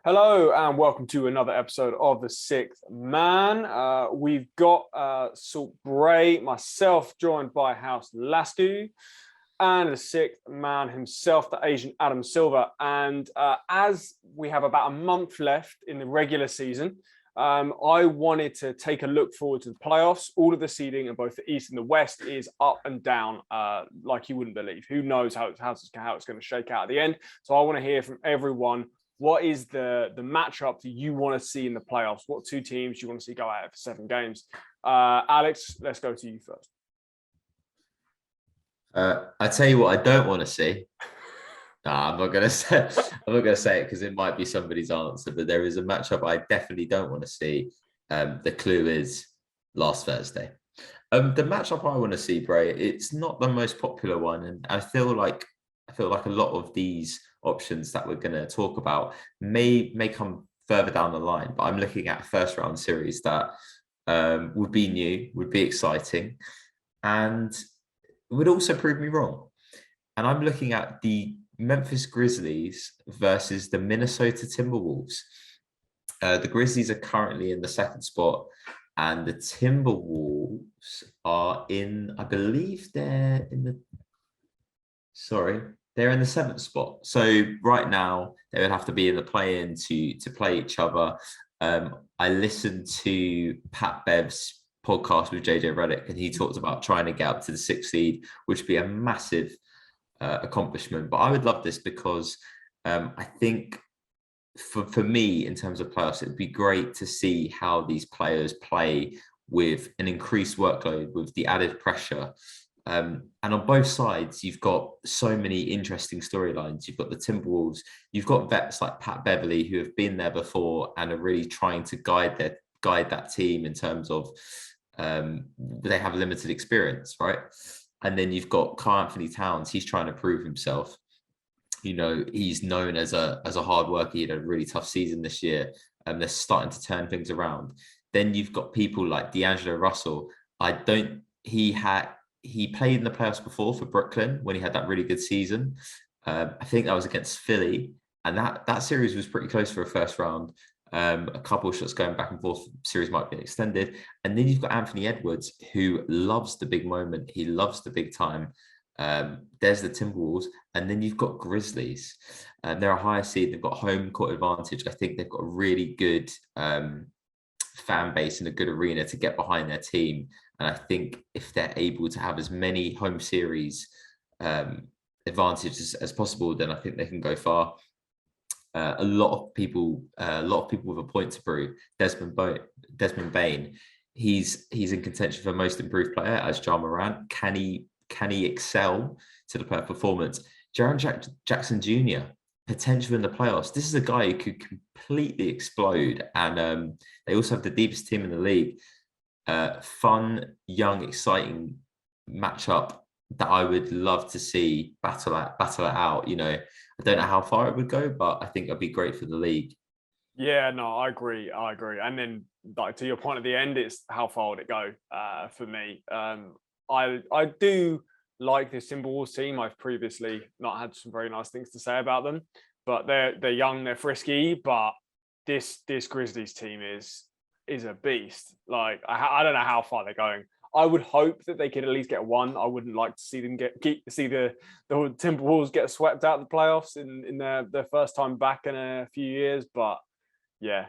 Hello and welcome to another episode of The Sixth Man. We've got Salt Bray, myself, joined by House Lasku, and the sixth man himself, the Asian Adam Silver. And as we have about a month left in the regular season, I wanted to take a look forward to the playoffs. All of the seeding in both the East and the West is up and down, like you wouldn't believe. Who knows how it's going to shake out at the end? So I want to hear from everyone. What is the matchup that you want to see in the playoffs? What two teams do you want to see go out for 7 games? Alex, let's go to you first. I tell you what, I don't want to see. Nah, I'm not gonna say. I'm not gonna say it because it might be somebody's answer. But there is a matchup I definitely don't want to see. The clue is last Thursday. The matchup I want to see, Bray. It's not the most popular one, and I feel like a lot of these options that we're going to talk about may come further down the line. But I'm looking at a first round series that would be new, would be exciting, and would also prove me wrong. And I'm looking at the Memphis Grizzlies versus the Minnesota Timberwolves. The Grizzlies are currently in the second spot, and the Timberwolves are in, I believe they're in the, they're in the 7th spot. So right now they would have to be in the play-in to play each other. I listened to Pat Bev's podcast with JJ Redick, and he talked about trying to get up to the 6th seed, which would be a massive accomplishment. But I would love this because I think for me, in terms of playoffs, it'd be great to see how these players play with an increased workload, with the added pressure. And on both sides, you've got so many interesting storylines. You've got the Timberwolves, you've got vets like Pat Beverly who have been there before and are really trying to guide that team in terms of they have limited experience, right? And then you've got Karl Anthony Towns. He's trying to prove himself. You know, he's known as a hard worker. He had a really tough season this year, and they're starting to turn things around. Then you've got people like D'Angelo Russell. He played in the playoffs before for Brooklyn when he had that really good season. I think that was against Philly, and that series was pretty close for a first round. A couple of shots going back and forth. Series might be extended, and then you've got Anthony Edwards, who loves the big moment. He loves the big time. There's the Timberwolves, and then you've got Grizzlies. They're a higher seed. They've got home court advantage. I think they've got a really good fan base and a good arena to get behind their team. And I think if they're able to have as many home series advantages as possible, then I think they can go far. A lot of people with a point to prove. Desmond Bane, he's in contention for most improved player as Ja Morant. Can he excel to the performance? Jaren Jackson Jr. potential in the playoffs. This is a guy who could completely explode, and they also have the deepest team in the league. Fun, young, exciting matchup that I would love to see battle it out. You know, I don't know how far it would go, but I think it'd be great for the league. Yeah, no, I agree. And then, like, to your point at the end, it's how far would it go for me? I do like this Timberwolves team. I've previously not had some very nice things to say about them, but they're young, they're frisky. But this Grizzlies team is a beast. Like, I don't know how far they're going. I would hope that they could at least get one. I wouldn't like to see them see the Timberwolves get swept out of the playoffs in their first time back in a few years. But yeah,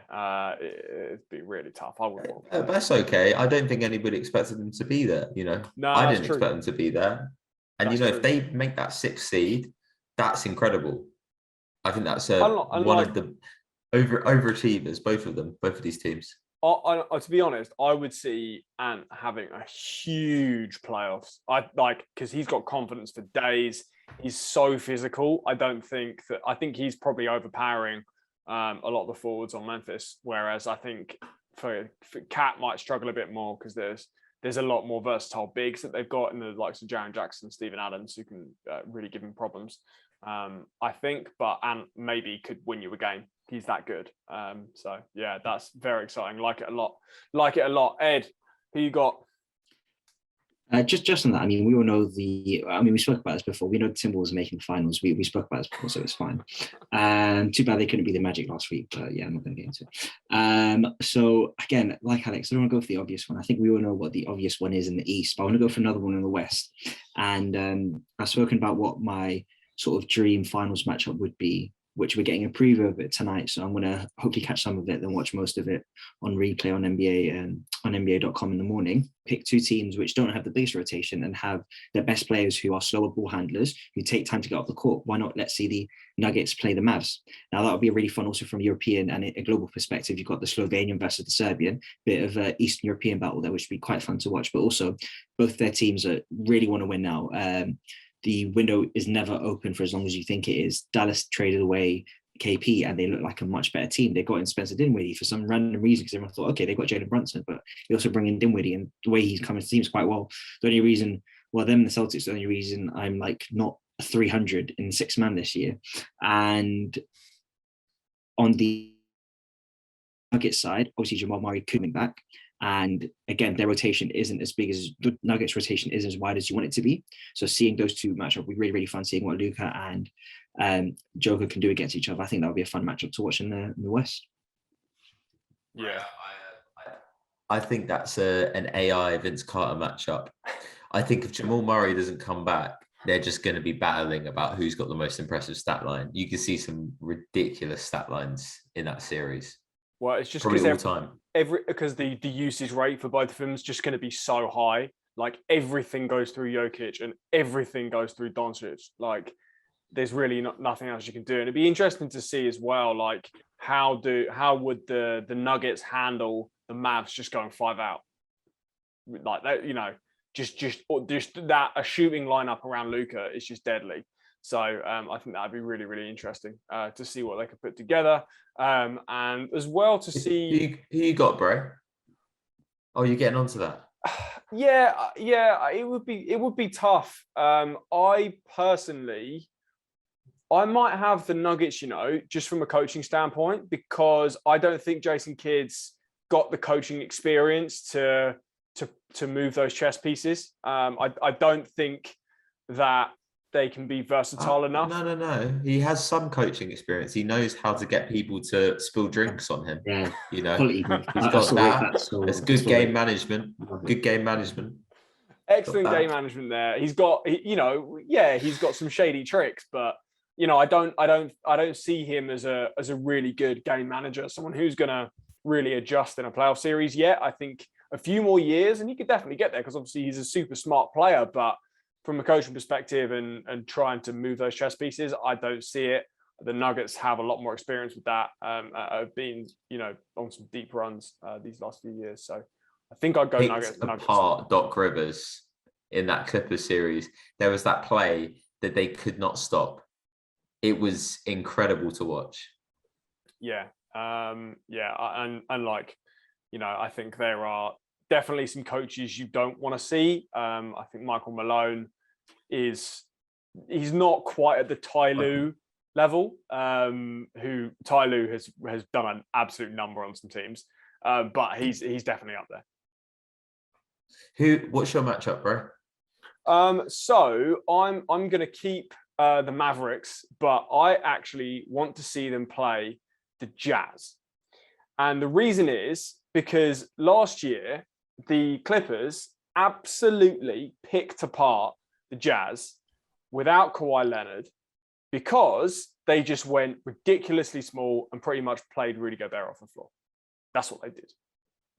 it'd be really tough. I wouldn't want to. That's okay. I don't think anybody expected them to be there. You know, no, I didn't expect them to be there. And that's you know, true. if they make that 6th seed, that's incredible. I think that's one of the overachievers. Both of these teams. To be honest, I would see Ant having a huge playoffs. Because he's got confidence for days. He's so physical. I think he's probably overpowering a lot of the forwards on Memphis. Whereas I think for Cat might struggle a bit more because there's a lot more versatile bigs that they've got in the likes of Jaren Jackson, Steven Adams, who can really give him problems. I think, but Ant maybe could win you a game. He's that good. So yeah, that's very exciting. Like it a lot. Ed, who you got? Just on that, I mean, we all know we spoke about this before. We know Timberwolves are making the finals. We spoke about this before, so it's fine. Too bad they couldn't be the Magic last week, but yeah, I'm not going to get into it. So again, like Alex, I don't want to go for the obvious one. I think we all know what the obvious one is in the East, but I want to go for another one in the West. And I've spoken about what my sort of dream finals matchup would be, which we're getting a preview of it tonight. So I'm going to hopefully catch some of it, then watch most of it on replay on NBA and on NBA.com in the morning. Pick two teams which don't have the biggest rotation and have their best players who are slower ball handlers, who take time to get off the court. Why not let's see the Nuggets play the Mavs? Now that would be really fun also from a European and a global perspective. You've got the Slovenian versus the Serbian, bit of an Eastern European battle there, which would be quite fun to watch. But also both their teams really want to win now. The window is never open for as long as you think it is. Dallas traded away KP and they look like a much better team. They got in Spencer Dinwiddie for some random reason because everyone thought, okay, they got Jalen Brunson, but they also bring in Dinwiddie and the way he's coming to teams quite well. The only reason, the Celtics, the only reason I'm like not 300 in 6-man this year. And on the Nuggets side, obviously Jamal Murray coming back. And again, their rotation isn't as big as the Nuggets rotation isn't as wide as you want it to be. So seeing those two match up would be really, really fun. Seeing what Luka and Joker can do against each other. I think that would be a fun matchup to watch in the West. Yeah. I think that's an AI Vince Carter matchup. I think if Jamal Murray doesn't come back, they're just going to be battling about who's got the most impressive stat line. You can see some ridiculous stat lines in that series. Well, it's just probably all time. Because the usage rate for both of them is just going to be so high. Like everything goes through Jokic and everything goes through Doncic. Like there's really nothing else you can do. And it'd be interesting to see as well, like how would the Nuggets handle the Mavs just going 5 out? Like that, just that a shooting lineup around Luka is just deadly. So I think that'd be really, really interesting to see what they could put together, and as well to see who you got, bro. Oh, you're getting onto that. Yeah, it would be tough. I personally, I might have the Nuggets, just from a coaching standpoint, because I don't think Jason Kidd's got the coaching experience to move those chess pieces. I don't think that they can be versatile enough. No. He has some coaching experience. He knows how to get people to spill drinks on him. Yeah, he's got that. It's good game management. Good game management. Excellent game management there. He's got, he's got some shady tricks, but I don't see him as a really good game manager, someone who's going to really adjust in a playoff series yet. I think a few more years and he could definitely get there because obviously he's a super smart player, but from a coaching perspective and trying to move those chess pieces, I don't see it. The Nuggets have a lot more experience with that. Have been, on some deep runs these last few years. So I think I'd go Nuggets. Apart Doc Rivers in that Clippers series, there was that play that they could not stop. It was incredible to watch. Yeah, and like, I think there are definitely some coaches you don't want to see. I think Michael Malone he's not quite at the Ty Lue level, who Ty Lue has done an absolute number on some teams, but he's definitely up there. What's your matchup, bro? So I'm going to keep the Mavericks, but I actually want to see them play the Jazz. And the reason is because last year, the Clippers absolutely picked apart the Jazz without Kawhi Leonard because they just went ridiculously small and pretty much played Rudy Gobert off the floor. That's what they did.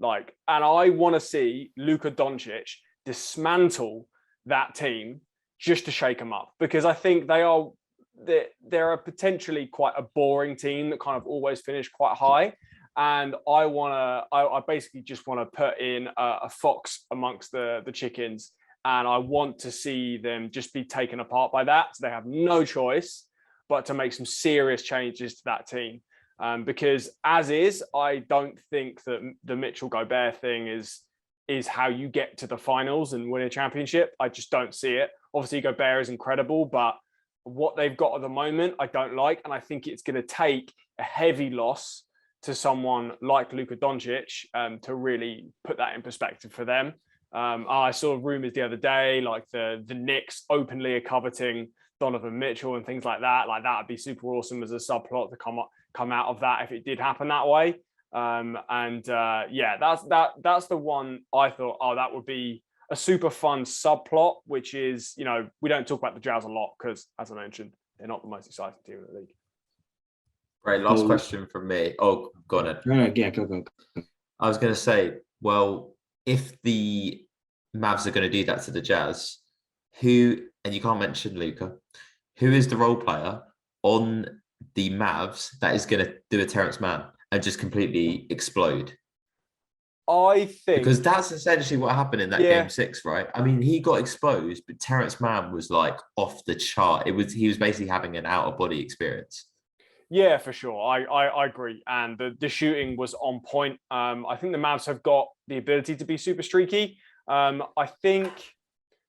And I want to see Luka Doncic dismantle that team just to shake them up, because I think they're a potentially quite a boring team that kind of always finish quite high. And I basically just want to put in a fox amongst the chickens. And I want to see them just be taken apart by that. So they have no choice but to make some serious changes to that team. Because as is, I don't think that the Mitchell Gobert thing is how you get to the finals and win a championship. I just don't see it. Obviously, Gobert is incredible, but what they've got at the moment, I don't like. And I think it's going to take a heavy loss to someone like Luka Doncic to really put that in perspective for them. I saw rumors the other day, like the Knicks openly are coveting Donovan Mitchell and things like that. Like that would be super awesome as a subplot to come out of that if it did happen that way. That's the one I thought, oh, that would be a super fun subplot, which is, we don't talk about the Jazz a lot because, as I mentioned, they're not the most exciting team in the league. Right, last question from me. Oh, go on, Ed. No, yeah, go. I was going to say, well, if the Mavs are going to do that to the Jazz, and you can't mention Luka, who is the role player on the Mavs that is going to do a Terrence Mann and just completely explode? I think because that's essentially what happened in that game 6, right? I mean, he got exposed, but Terrence Mann was like off the chart. He was basically having an out of body experience. Yeah, for sure. I agree. And the shooting was on point. I think the Mavs have got the ability to be super streaky. I think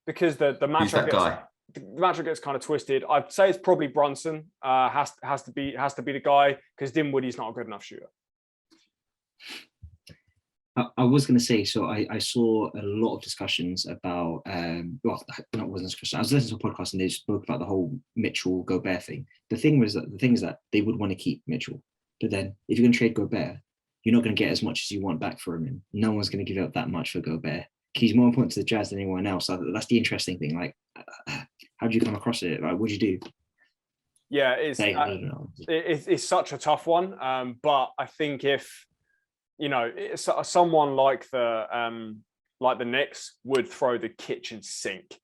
because the matchup gets kind of twisted. I'd say it's probably Brunson. Has to be the guy because Dinwiddie's not a good enough shooter. I was going to say, so I saw a lot of discussions about, I was listening to a podcast and they spoke about the whole Mitchell Gobert thing. The thing is that they would want to keep Mitchell, but then if you're going to trade Gobert, you're not going to get as much as you want back for him. And no one's going to give up that much for Gobert. He's more important to the Jazz than anyone else. So that's the interesting thing. Like, how do you come across it? Like, what'd you do? Yeah, it's such a tough one. But I think if someone like the Knicks would throw the kitchen sink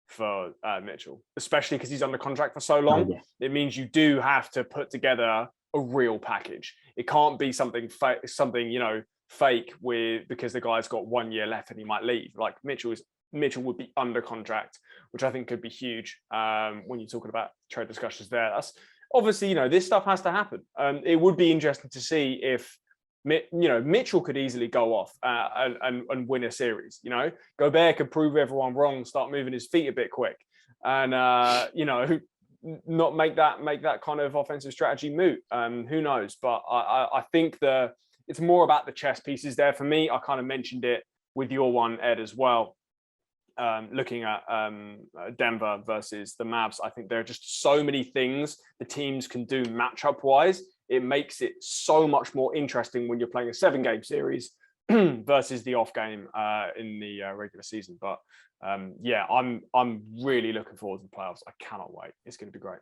for Mitchell, especially because he's under contract for so long. It means you do have to put together a real package. It can't be something fake because the guy's got 1 year left and he might leave. Like Mitchell would be under contract, which I think could be huge when you're talking about trade discussions there. That's obviously, this stuff has to happen. It would be interesting to see if Mitchell could easily go off and win a series. Gobert could prove everyone wrong, start moving his feet a bit quick, and not make that kind of offensive strategy moot. Who knows? But I think it's more about the chess pieces there for me. I kind of mentioned it with your one, Ed, as well. Looking at Denver versus the Mavs, I think there are just so many things the teams can do matchup wise. It makes it so much more interesting when you're playing a 7-game series versus the off game in the regular season. But I'm really looking forward to the playoffs. I cannot wait. It's going to be great.